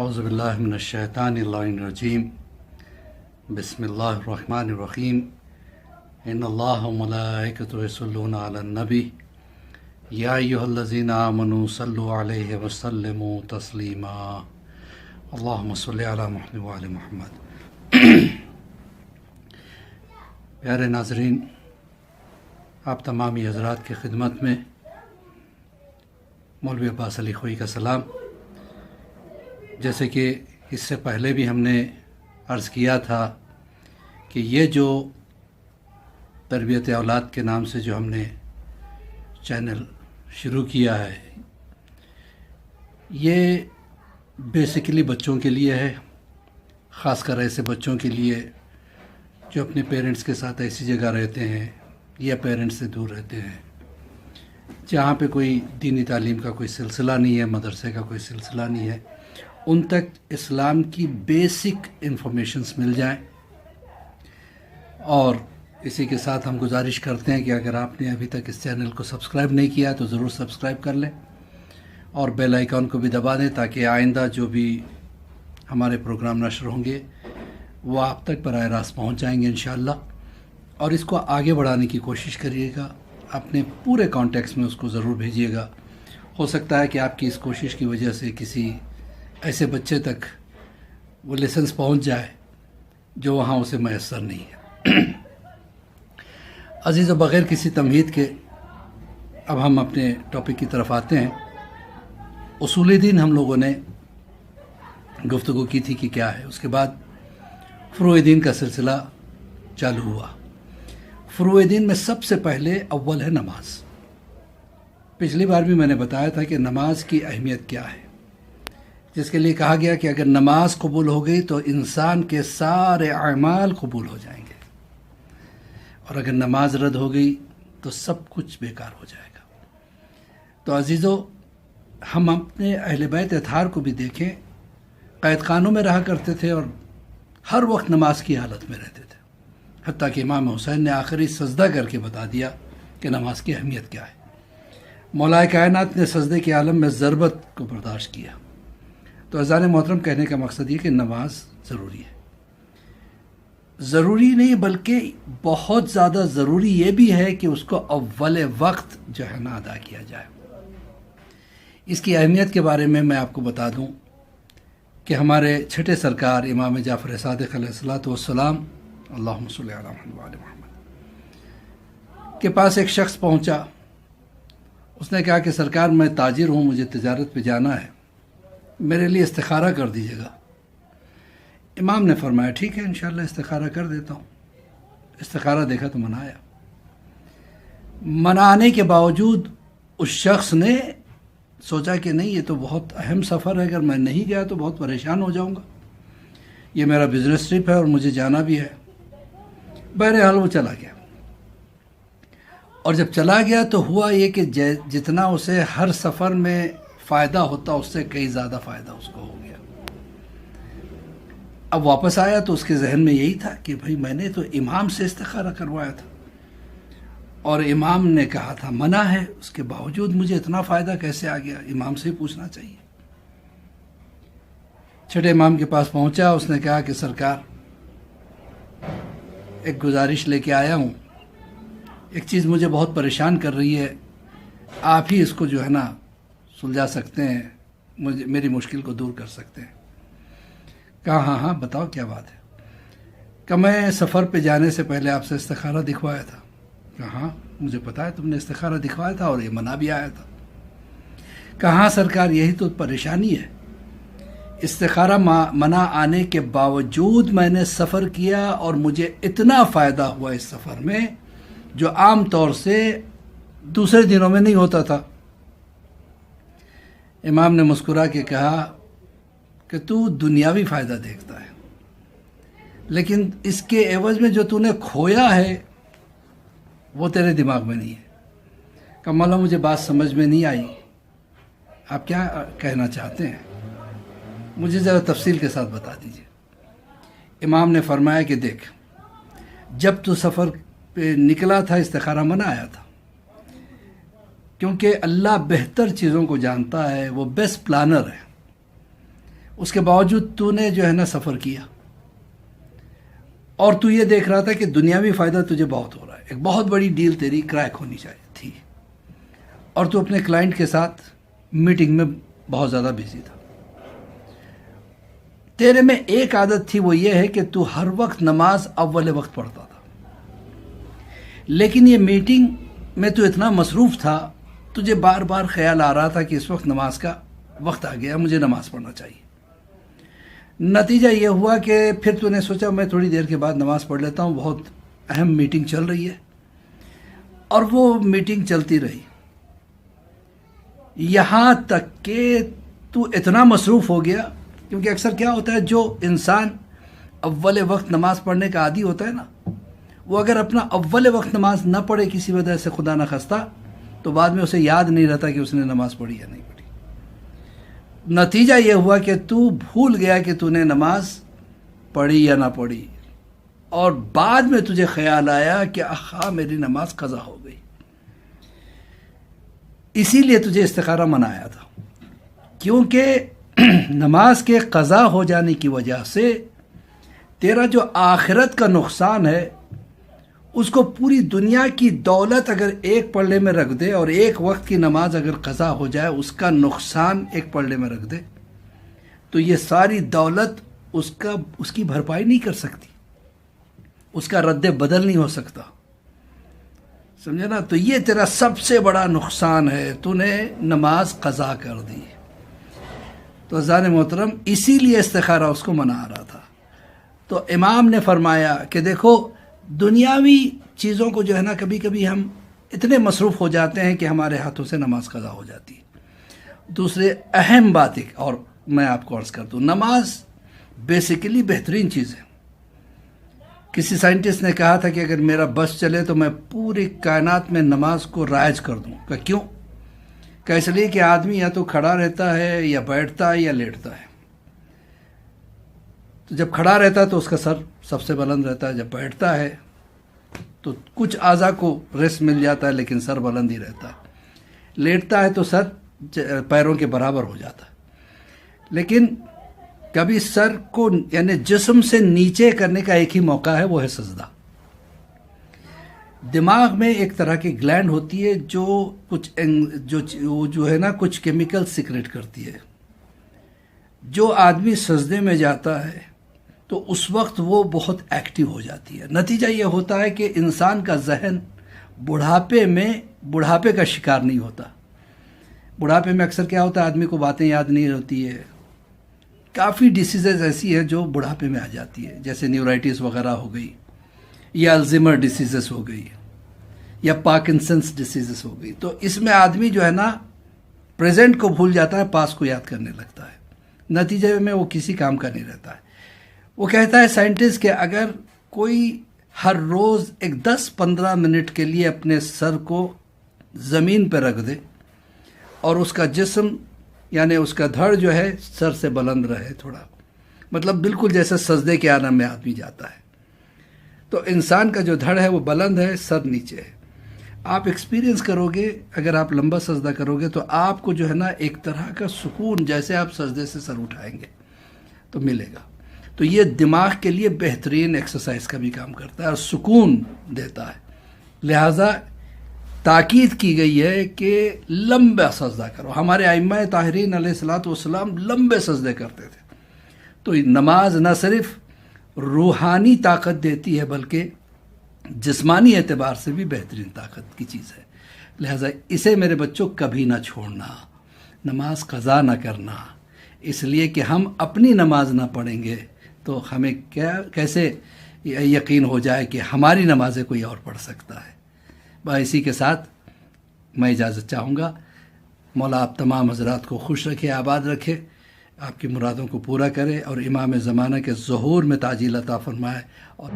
اعوذ باللہ من الشیطان الرجیم بسم اللہ الرحمن الرحیم ان اللہ وملائکتہ یصلون علی النبی یا ایھا الذین آمنوا صلوا علیہ وسلموا تسلیما اللہم صل علی محمد وعلی محمد۔ پیارے ناظرین، آپ تمامی حضرات کی خدمت میں مولوی عباس علی خوئی کا سلام۔ جیسے کہ اس سے پہلے بھی ہم نے عرض کیا تھا کہ یہ جو تربیت اولاد کے نام سے جو ہم نے چینل شروع کیا ہے، یہ بیسیکلی بچوں کے لیے ہے، خاص کر ایسے بچوں کے لیے جو اپنے پیرنٹس کے ساتھ ایسی جگہ رہتے ہیں یا پیرنٹس سے دور رہتے ہیں، جہاں پہ کوئی دینی تعلیم کا کوئی سلسلہ نہیں ہے، مدرسے کا کوئی سلسلہ نہیں ہے، ان تک اسلام کی بیسک انفارمیشنز مل جائیں۔ اور اسی کے ساتھ ہم گزارش کرتے ہیں کہ اگر آپ نے ابھی تک اس چینل کو سبسکرائب نہیں کیا تو ضرور سبسکرائب کر لیں اور بیل آئیکن کو بھی دبا دیں تاکہ آئندہ جو بھی ہمارے پروگرام نشر ہوں گے وہ آپ تک براہ راست پہنچ جائیں گے انشاءاللہ۔ اور اس کو آگے بڑھانے کی کوشش کریے گا، اپنے پورے کانٹیکس میں اس کو ضرور بھیجیے گا۔ ہو سکتا ہے کہ آپ کی اس کوشش کی وجہ سے کسی ایسے بچے تک وہ لیسنس پہنچ جائے جو وہاں اسے میسر نہیں ہے۔ عزیز و بغیر کسی تمہید کے اب ہم اپنے ٹاپک کی طرف آتے ہیں۔ اصول دین ہم لوگوں نے گفتگو کی تھی کہ کیا ہے، اس کے بعد فروع دین کا سلسلہ چالو ہوا۔ فروع دین میں سب سے پہلے اول ہے نماز۔ پچھلی بار بھی میں نے بتایا تھا کہ نماز کی اہمیت کیا ہے، جس کے لیے کہا گیا کہ اگر نماز قبول ہو گئی تو انسان کے سارے اعمال قبول ہو جائیں گے، اور اگر نماز رد ہو گئی تو سب کچھ بیکار ہو جائے گا۔ تو عزیزو، ہم اپنے اہل بیت اطہار کو بھی دیکھیں، قید خانوں میں رہا کرتے تھے اور ہر وقت نماز کی حالت میں رہتے تھے، حتیٰ کہ امام حسین نے آخری سجدہ کر کے بتا دیا کہ نماز کی اہمیت کیا ہے۔ مولا کائنات نے سجدے کے عالم میں ضربت کو برداشت کیا۔ تو عزیزان محترم، کہنے کا مقصد یہ کہ نماز ضروری ہے۔ ضروری نہیں بلکہ بہت زیادہ ضروری یہ بھی ہے کہ اس کو اول وقت جو ہے نا ادا کیا جائے۔ اس کی اہمیت کے بارے میں آپ کو بتا دوں کہ ہمارے چھٹے سرکار امام جعفر صادق علیہ الصلوۃ والسلام اللہم صلی علی محمد وعلی محمد کے پاس ایک شخص پہنچا۔ اس نے کہا کہ سرکار، میں تاجر ہوں، مجھے تجارت پہ جانا ہے، میرے لیے استخارہ کر دیجیے گا۔ امام نے فرمایا ٹھیک ہے، انشاءاللہ استخارہ کر دیتا ہوں۔ استخارہ دیکھا تو منع آیا۔ منع آنے کے باوجود اس شخص نے سوچا کہ نہیں، یہ تو بہت اہم سفر ہے، اگر میں نہیں گیا تو بہت پریشان ہو جاؤں گا، یہ میرا بزنس ٹرپ ہے اور مجھے جانا بھی ہے۔ بہرحال وہ چلا گیا، اور جب چلا گیا تو ہوا یہ کہ جتنا اسے ہر سفر میں فائدہ ہوتا اس سے کئی زیادہ فائدہ اس کو ہو گیا۔ اب واپس آیا تو اس کے ذہن میں یہی تھا کہ بھائی میں نے تو امام سے استخارہ کروایا تھا اور امام نے کہا تھا منع ہے، اس کے باوجود مجھے اتنا فائدہ کیسے آ گیا، امام سے ہی پوچھنا چاہیے۔ چھٹے امام کے پاس پہنچا، اس نے کہا کہ سرکار، ایک گزارش لے کے آیا ہوں، ایک چیز مجھے بہت پریشان کر رہی ہے، آپ ہی اس کو جو ہے نا سلجھا سکتے ہیں، میری مشکل کو دور کر سکتے ہیں۔ کہا ہاں بتاؤ کیا بات ہے۔ کہ میں سفر پہ جانے سے پہلے آپ سے استخارہ دکھوایا تھا۔ کہا ہاں مجھے پتا ہے تم نے استخارہ دکھوایا تھا اور یہ منع بھی آیا تھا۔ کہا ہاں سرکار، یہی تو پریشانی ہے، استخارہ منع آنے کے باوجود میں نے سفر کیا اور مجھے اتنا فائدہ ہوا اس سفر میں جو عام طور سے دوسرے دنوں میں نہیں ہوتا تھا۔ امام نے مسکرا کے کہا کہ تو دنیاوی فائدہ دیکھتا ہے، لیکن اس کے عوض میں جو تو نے کھویا ہے وہ تیرے دماغ میں نہیں ہے۔ کہ مولا مجھے بات سمجھ میں نہیں آئی، آپ کیا کہنا چاہتے ہیں، مجھے ذرا تفصیل کے ساتھ بتا دیجیے۔ امام نے فرمایا کہ دیکھ، جب تو سفر پہ نکلا تھا استخارہ منع آیا تھا، کیونکہ اللہ بہتر چیزوں کو جانتا ہے، وہ بیسٹ پلانر ہے، اس کے باوجود تو نے جو ہے نا سفر کیا، اور تو یہ دیکھ رہا تھا کہ دنیاوی فائدہ تجھے بہت ہو رہا ہے، ایک بہت بڑی ڈیل تیری کریک ہونی چاہیے تھی، اور تو اپنے کلائنٹ کے ساتھ میٹنگ میں بہت زیادہ بزی تھا۔ تیرے میں ایک عادت تھی، وہ یہ ہے کہ تو ہر وقت نماز اول وقت پڑھتا تھا، لیکن یہ میٹنگ میں تو اتنا مصروف تھا، تجھے بار بار خیال آ رہا تھا کہ اس وقت نماز کا وقت آ گیا، مجھے نماز پڑھنا چاہیے۔ نتیجہ یہ ہوا کہ پھر تو نے سوچا میں تھوڑی دیر کے بعد نماز پڑھ لیتا ہوں، بہت اہم میٹنگ چل رہی ہے، اور وہ میٹنگ چلتی رہی، یہاں تک کہ تو اتنا مصروف ہو گیا، کیونکہ اکثر کیا ہوتا ہے، جو انسان اول وقت نماز پڑھنے کا عادی ہوتا ہے نا، وہ اگر اپنا اول وقت نماز نہ پڑھے کسی وجہ سے، خدا نہ خواستہ، تو بعد میں اسے یاد نہیں رہتا کہ اس نے نماز پڑھی یا نہیں پڑھی۔ نتیجہ یہ ہوا کہ تو بھول گیا کہ تو نے نماز پڑھی یا نہ پڑھی، اور بعد میں تجھے خیال آیا کہ آہا میری نماز قضا ہو گئی۔ اسی لیے تجھے استخارہ منایا تھا، کیونکہ نماز کے قضا ہو جانے کی وجہ سے تیرا جو آخرت کا نقصان ہے، اس کو پوری دنیا کی دولت اگر ایک پلڑے میں رکھ دے، اور ایک وقت کی نماز اگر قضا ہو جائے، اس کا نقصان ایک پلڑے میں رکھ دے، تو یہ ساری دولت اس کی بھرپائی نہیں کر سکتی، اس کا رد بدل نہیں ہو سکتا، سمجھے نا؟ تو یہ تیرا سب سے بڑا نقصان ہے، تو نے نماز قضا کر دی۔ تو عزیزان محترم، اسی لیے استخارہ اس کو منا رہا تھا۔ تو امام نے فرمایا کہ دیکھو، دنیاوی چیزوں کو جو ہے نا، کبھی کبھی ہم اتنے مصروف ہو جاتے ہیں کہ ہمارے ہاتھوں سے نماز قضا ہو جاتی ہے۔ دوسرے اہم بات ایک اور میں آپ کو عرض کر دوں، نماز بیسیکلی بہترین چیز ہے۔ کسی سائنٹسٹ نے کہا تھا کہ اگر میرا بس چلے تو میں پوری کائنات میں نماز کو رائج کر دوں۔ کہ کیوں؟ کہ اس لیے کہ آدمی یا تو کھڑا رہتا ہے، یا بیٹھتا ہے، یا لیٹتا ہے۔ تو جب کھڑا رہتا ہے تو اس کا سر سب سے بلند رہتا ہے، جب بیٹھتا ہے تو کچھ اعضاء کو ریسٹ مل جاتا ہے لیکن سر بلند ہی رہتا ہے، لیٹتا ہے تو سر پیروں کے برابر ہو جاتا ہے۔ لیکن کبھی سر کو یعنی جسم سے نیچے کرنے کا ایک ہی موقع ہے، وہ ہے سجدہ۔ دماغ میں ایک طرح کی گلینڈ ہوتی ہے جو جو ہے نا کچھ کیمیکل سیکریٹ کرتی ہے۔ جو آدمی سجدے میں جاتا ہے تو اس وقت وہ بہت ایکٹیو ہو جاتی ہے۔ نتیجہ یہ ہوتا ہے کہ انسان کا ذہن بڑھاپے کا شکار نہیں ہوتا۔ بڑھاپے میں اکثر کیا ہوتا ہے، آدمی کو باتیں یاد نہیں ہوتی ہے، کافی ڈیسیزز ایسی ہیں جو بڑھاپے میں آ جاتی ہے، جیسے نیورائٹس وغیرہ ہو گئی، یا الزیمر ڈیسیزز ہو گئی، یا پارکنسنس ڈیسیزز ہو گئی۔ تو اس میں آدمی جو ہے نا پریزنٹ کو بھول جاتا ہے، پاس کو یاد کرنے لگتا ہے، نتیجے میں وہ کسی کام کا نہیں رہتا ہے۔ وہ کہتا ہے سائنٹسٹ کہ اگر کوئی ہر روز ایک 10-15 منٹ کے لیے اپنے سر کو زمین پہ رکھ دے، اور اس کا جسم یعنی اس کا دھڑ جو ہے سر سے بلند رہے تھوڑا، مطلب بالکل جیسے سجدے کے عالم میں آدمی جاتا ہے، تو انسان کا جو دھڑ ہے وہ بلند ہے، سر نیچے ہے۔ آپ ایکسپیرینس کرو گے، اگر آپ لمبا سجدہ کرو گے تو آپ کو جو ہے نا ایک طرح کا سکون، جیسے آپ سجدے سے سر اٹھائیں گے تو ملے گا۔ تو یہ دماغ کے لیے بہترین ایکسرسائز کا بھی کام کرتا ہے اور سکون دیتا ہے۔ لہٰذا تاکید کی گئی ہے کہ لمبا سجدہ کرو۔ ہمارے ائمہ طاہرین علیہ الصلوۃ والسلام لمبے سجدے کرتے تھے۔ تو نماز نہ صرف روحانی طاقت دیتی ہے بلکہ جسمانی اعتبار سے بھی بہترین طاقت کی چیز ہے۔ لہٰذا اسے میرے بچوں کبھی نہ چھوڑنا، نماز قضا نہ کرنا، اس لیے کہ ہم اپنی نماز نہ پڑھیں گے تو ہمیں کیسے یقین ہو جائے کہ ہماری نمازیں کوئی اور پڑھ سکتا ہے۔ بس اسی کے ساتھ میں اجازت چاہوں گا۔ مولا آپ تمام حضرات کو خوش رکھے، آباد رکھے، آپ کی مرادوں کو پورا کرے، اور امام زمانہ کے ظہور میں تعجیل عطا فرمائے۔ اور